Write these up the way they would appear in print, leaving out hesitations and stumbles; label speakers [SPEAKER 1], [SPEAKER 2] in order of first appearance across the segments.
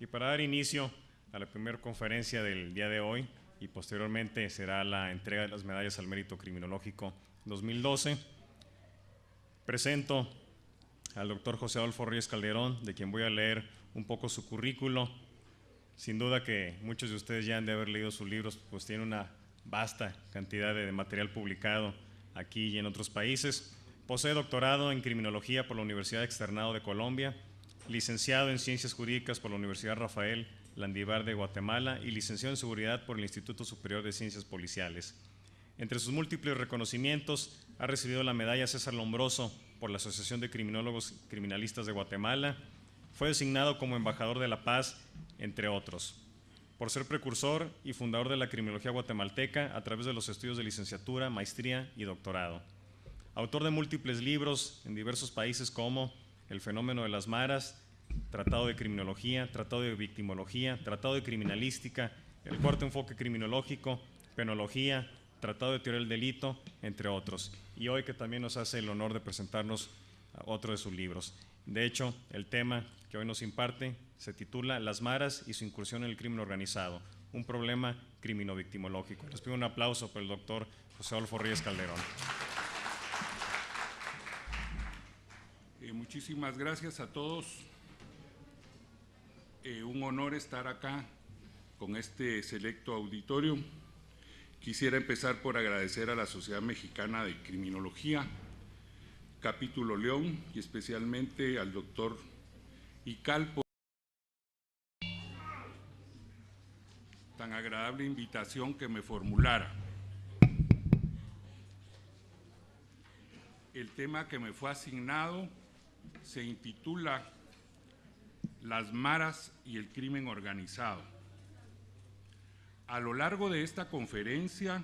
[SPEAKER 1] Y para dar inicio a la primera conferencia del día de hoy, y posteriormente será la entrega de las medallas al mérito criminológico 2012, presento al doctor José Adolfo Reyes Calderón, de quien voy a leer un poco su currículo. Sin duda que muchos de ustedes ya han de haber leído sus libros, pues tiene una vasta cantidad de material publicado aquí y en otros países. Posee doctorado en criminología por la Universidad Externado de Colombia, licenciado en Ciencias Jurídicas por la Universidad Rafael Landívar de Guatemala y licenciado en Seguridad por el Instituto Superior de Ciencias Policiales. Entre sus múltiples reconocimientos, ha recibido la medalla César Lombroso por la Asociación de Criminólogos Criminalistas de Guatemala. Fue designado como embajador de la paz, entre otros, por ser precursor y fundador de la criminología guatemalteca a través de los estudios de licenciatura, maestría y doctorado. Autor de múltiples libros en diversos países como El fenómeno de las maras, Tratado de Criminología, Tratado de Victimología, Tratado de Criminalística, El cuarto enfoque criminológico, Penología, Tratado de Teoría del Delito, entre otros. Y hoy que también nos hace el honor de presentarnos otro de sus libros. De hecho, el tema que hoy nos imparte se titula Las maras y su incursión en el crimen organizado, un problema criminológico. Les pido un aplauso para el doctor José Adolfo Reyes Calderón.
[SPEAKER 2] Muchísimas gracias a todos. Un honor estar acá con este selecto auditorio. Quisiera empezar por agradecer a la Sociedad Mexicana de Criminología, Capítulo León, y especialmente al doctor Ical por tan agradable invitación que me formulara. El tema que me fue asignado se intitula Las maras y el crimen organizado. A lo largo de esta conferencia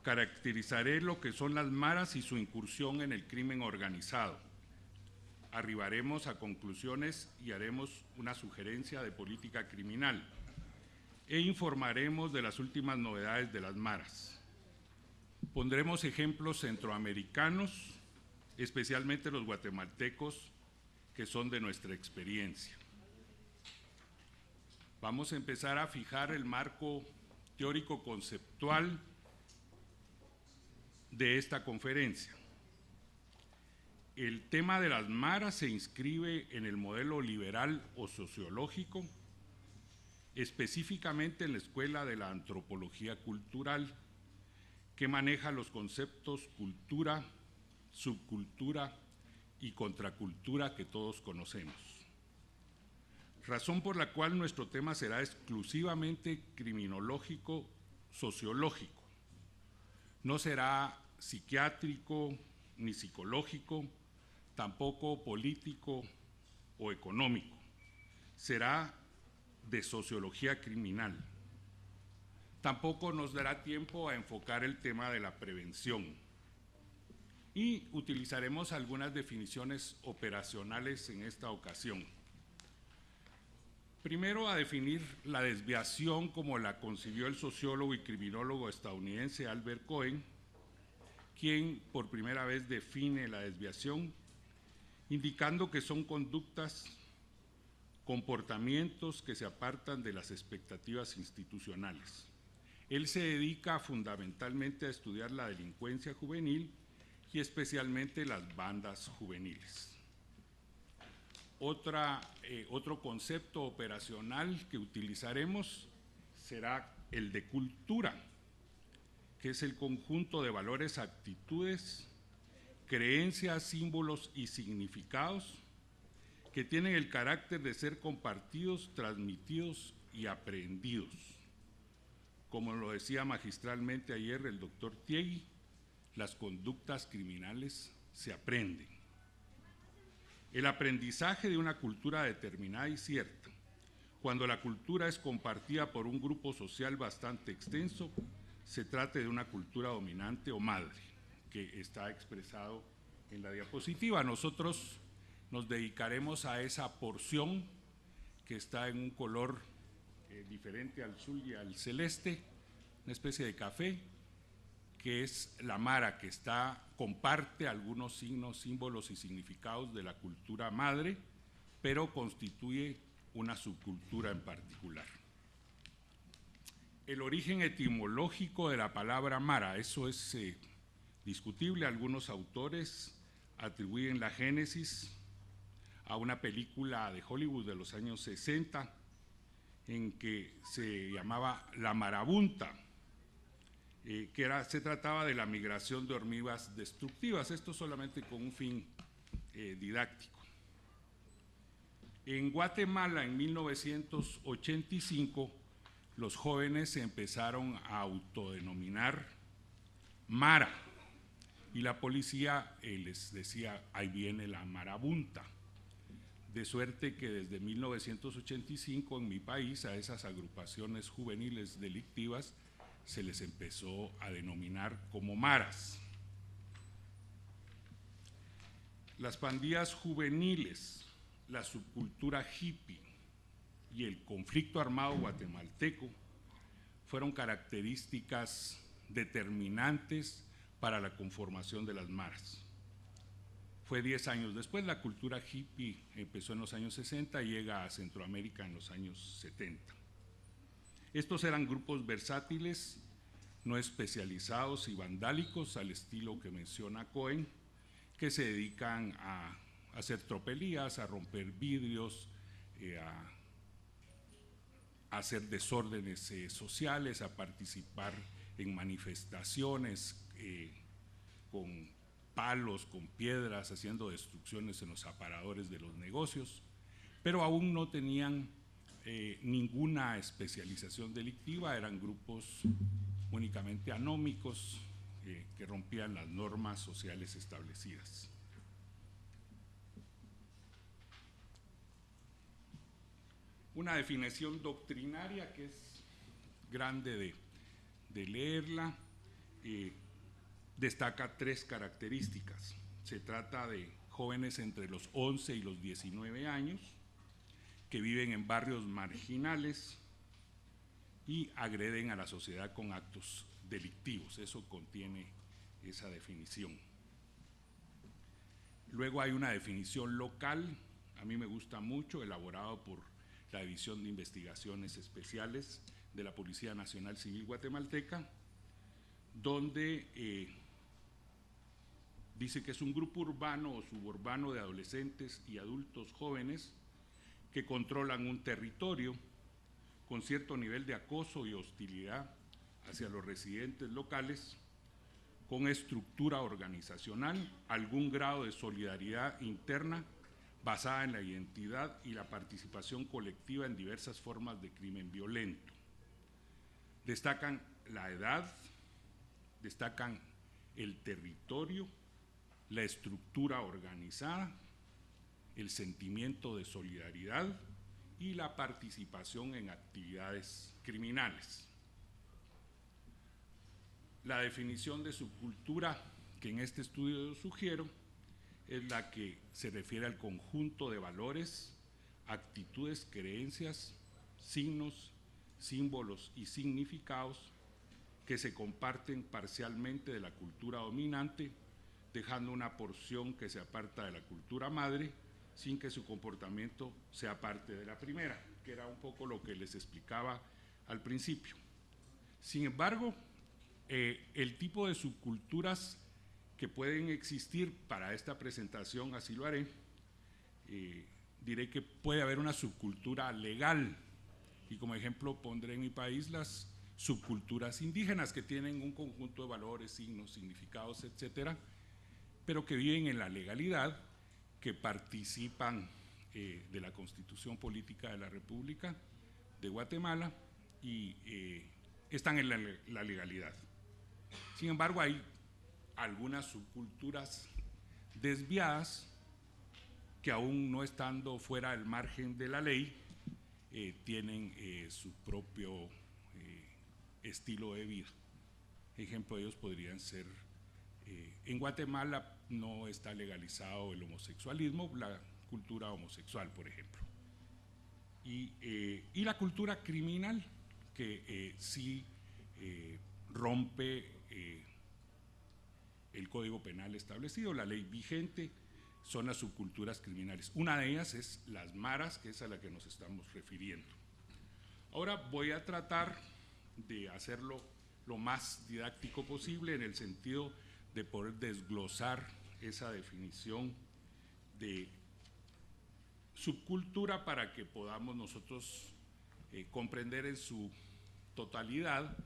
[SPEAKER 2] caracterizaré lo que son las maras y su incursión en el crimen organizado. Arribaremos a conclusiones y haremos una sugerencia de política criminal e informaremos de las últimas novedades de las maras. Pondremos ejemplos centroamericanos, especialmente los guatemaltecos, que son de nuestra experiencia. Vamos a empezar a fijar el marco teórico-conceptual de esta conferencia. El tema de las maras se inscribe en el modelo liberal o sociológico, específicamente en la Escuela de la Antropología Cultural, que maneja los conceptos cultura, subcultura y contracultura que todos conocemos. Razón por la cual nuestro tema será exclusivamente criminológico, sociológico. No será psiquiátrico ni psicológico, tampoco político o económico. Será de sociología criminal. Tampoco nos dará tiempo a enfocar el tema de la prevención. Y utilizaremos algunas definiciones operacionales en esta ocasión. Primero, a definir la desviación como la concibió el sociólogo y criminólogo estadounidense Albert Cohen, quien por primera vez define la desviación, indicando que son conductas, comportamientos que se apartan de las expectativas institucionales. Él se dedica fundamentalmente a estudiar la delincuencia juvenil y especialmente las bandas juveniles. Otro concepto operacional que utilizaremos será el de cultura, que es el conjunto de valores, actitudes, creencias, símbolos y significados que tienen el carácter de ser compartidos, transmitidos y aprendidos. Como lo decía magistralmente ayer el doctor Tiegui, las conductas criminales se aprenden. El aprendizaje de una cultura determinada y cierta, cuando la cultura es compartida por un grupo social bastante extenso, se trata de una cultura dominante o madre, que está expresado en la diapositiva. Nosotros nos dedicaremos a esa porción que está en un color diferente al azul y al celeste, una especie de café, que es la mara, que comparte algunos signos, símbolos y significados de la cultura madre, pero constituye una subcultura en particular. El origen etimológico de la palabra mara, eso es discutible. Algunos autores atribuyen la génesis a una película de Hollywood de los años 60 en que se llamaba La Marabunta, se trataba de la migración de hormigas destructivas, esto solamente con un fin didáctico. En Guatemala, en 1985, los jóvenes se empezaron a autodenominar Mara, y la policía les decía, ahí viene la marabunta. De suerte que desde 1985 en mi país a esas agrupaciones juveniles delictivas se les empezó a denominar como maras. Las pandillas juveniles, la subcultura hippie y el conflicto armado guatemalteco fueron características determinantes para la conformación de las maras. Fue 10 años después, la cultura hippie empezó en los años 60 y llega a Centroamérica en los años 70. Estos eran grupos versátiles, no especializados y vandálicos al estilo que menciona Cohen, que se dedican a hacer tropelías, a romper vidrios, a hacer desórdenes sociales, a participar en manifestaciones con palos, con piedras, haciendo destrucciones en los aparadores de los negocios, pero aún no tenían ninguna especialización delictiva, eran grupos únicamente anómicos que rompían las normas sociales establecidas. Una definición doctrinaria que es grande de leerla, destaca 3 características. Se trata de jóvenes entre los 11 y los 19 años que viven en barrios marginales y agreden a la sociedad con actos delictivos. Eso contiene esa definición. Luego hay una definición local, a mí me gusta mucho, elaborado por la División de Investigaciones Especiales de la Policía Nacional Civil Guatemalteca, donde dice que es un grupo urbano o suburbano de adolescentes y adultos jóvenes que controlan un territorio con cierto nivel de acoso y hostilidad hacia los residentes locales, con estructura organizacional, algún grado de solidaridad interna basada en la identidad y la participación colectiva en diversas formas de crimen violento. Destacan la edad, destacan el territorio, la estructura organizada, el sentimiento de solidaridad y la participación en actividades criminales. La definición de subcultura que en este estudio yo sugiero es la que se refiere al conjunto de valores, actitudes, creencias, signos, símbolos y significados que se comparten parcialmente de la cultura dominante, dejando una porción que se aparta de la cultura madre, sin que su comportamiento sea parte de la primera, que era un poco lo que les explicaba al principio. Sin embargo, el tipo de subculturas que pueden existir para esta presentación, así lo haré, diré que puede haber una subcultura legal, y como ejemplo pondré en mi país las subculturas indígenas que tienen un conjunto de valores, signos, significados, etcétera, pero que viven en la legalidad, que participan de la Constitución Política de la República de Guatemala y están en la legalidad. Sin embargo, hay algunas subculturas desviadas que aún no estando fuera del margen de la ley, tienen su propio estilo de vida. Ejemplo de ellos podrían ser, en Guatemala no está legalizado el homosexualismo, la cultura homosexual, por ejemplo. Y la cultura criminal, que sí rompe el Código Penal establecido, la ley vigente, son las subculturas criminales. Una de ellas es las maras, que es a la que nos estamos refiriendo. Ahora voy a tratar de hacerlo lo más didáctico posible en el sentido de poder desglosar esa definición de subcultura para que podamos nosotros comprender en su totalidad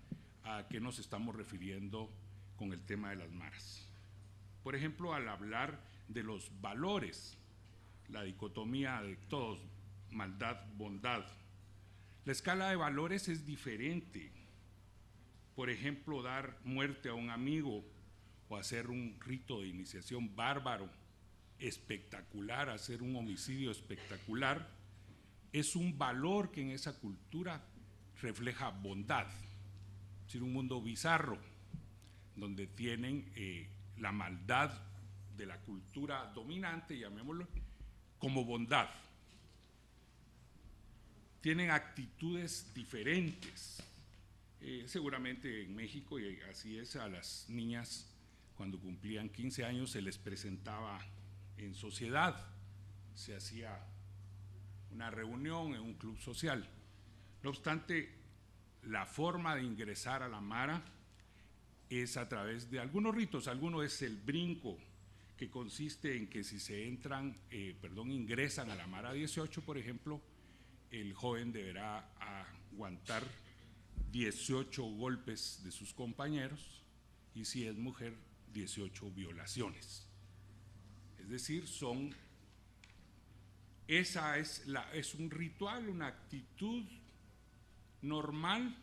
[SPEAKER 2] a qué nos estamos refiriendo con el tema de las maras. Por ejemplo, al hablar de los valores, la dicotomía de todos, maldad, bondad, la escala de valores es diferente. Por ejemplo, dar muerte a un amigo o hacer un rito de iniciación bárbaro, espectacular, hacer un homicidio espectacular, es un valor que en esa cultura refleja bondad. Es decir, un mundo bizarro, donde tienen la maldad de la cultura dominante, llamémoslo, como bondad. Tienen actitudes diferentes. Seguramente en México, y así es, a las niñas cuando cumplían 15 años se les presentaba en sociedad, se hacía una reunión en un club social. No obstante, la forma de ingresar a la mara es a través de algunos ritos. Alguno es el brinco, que consiste en que si se ingresan a la mara 18, por ejemplo, el joven deberá aguantar 18 golpes de sus compañeros, y si es mujer, 18 violaciones. Es decir, es un ritual, una actitud normal